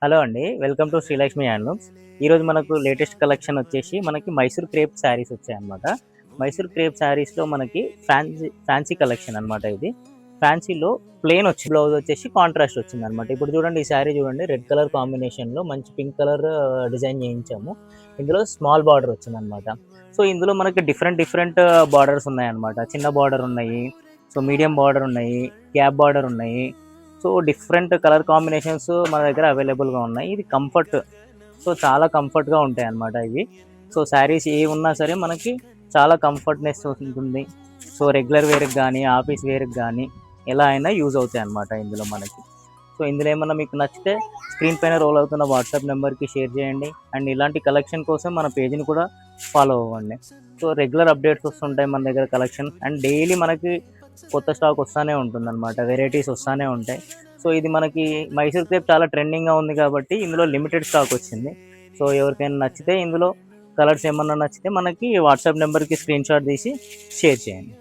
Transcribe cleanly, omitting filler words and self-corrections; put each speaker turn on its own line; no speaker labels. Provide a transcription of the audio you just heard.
Hello అండి. Welcome to Srilakshmi handlooms. ఈరోజు మనకు లేటెస్ట్ కలెక్షన్ వచ్చేసి మనకి మైసూర్ క్రేప్ శారీస్ వచ్చాయన్నమాట. మైసూర్ క్రేప్ శారీస్‌లో మనకి ఫ్యాన్సీ కలెక్షన్ అన్నమాట ఇది. ఫ్యాన్సీలో ప్లెయిన్ వచ్చి బ్లౌజ్ వచ్చేసి కాంట్రాస్ట్ వచ్చిందన్నమాట. ఇప్పుడు చూడండి ఈ శారీ చూడండి రెడ్ కలర్ కాంబినేషన్‌లో మంచి పింక్ కలర్ డిజైన్ చేయించాము. ఇందులో స్మాల్ బార్డర్ వచ్చిందన్నమాట. సో, ఇందులో మనకి డిఫరెంట్ బార్డర్స్ ఉన్నాయన్నమాట. చిన్న బార్డర్ ఉన్నాయి. సో, మీడియం బార్డర్ ఉన్నాయి. గ్యాప్ బార్డర్ ఉన్నాయి. సో, డిఫరెంట్ కలర్ కాంబినేషన్స్ మన దగ్గర అవైలబుల్‌గా ఉన్నాయి. ఇది కంఫర్ట్. సో, చాలా కంఫర్ట్‌గా ఉంటాయన్నమాట ఇవి. సో, శారీస్ ఏవున్నా సరే మనకి చాలా కంఫర్ట్‌నెస్ ఉంటుంది. సో, రెగ్యులర్ వేర్‌కి గానీ, ఆఫీస్ వేర్‌కి గానీ ఎలా అయినా యూజ్ అవుతాయన్నమాట ఇందులో మనకి. సో, ఇందులో ఏమన్నా మీకు నచ్చితే స్క్రీన్ పైన రోల్ అవుతున్న వాట్సాప్ నెంబర్‌కి షేర్ చేయండి. అండ్ ఇలాంటి కలెక్షన్ కోసం మన పేజ్‌ని కూడా ఫాలో అవ్వండి. సో, రెగ్యులర్ అప్డేట్స్ వస్తుంటాయి మన దగ్గర కలెక్షన్. అండ్ డైలీ మనకి కొత్త స్టాక్ వస్తానే ఉంటుందన్నమాట. వెరైటీస్ వస్తానే ఉంటాయి. సో, ఇది మనకి మైసూర్ క్రేప్ చాలా ట్రెండింగ్‌గా ఉంది కాబట్టి ఇందులో లిమిటెడ్ స్టాక్ వచ్చింది. సో, ఎవరికైనా నచ్చితే ఇందులో కలర్స్ ఏమన్నా నచ్చితే మనకి వాట్సాప్ నెంబర్‌కి స్క్రీన్‌షాట్ తీసి షేర్ చేయండి.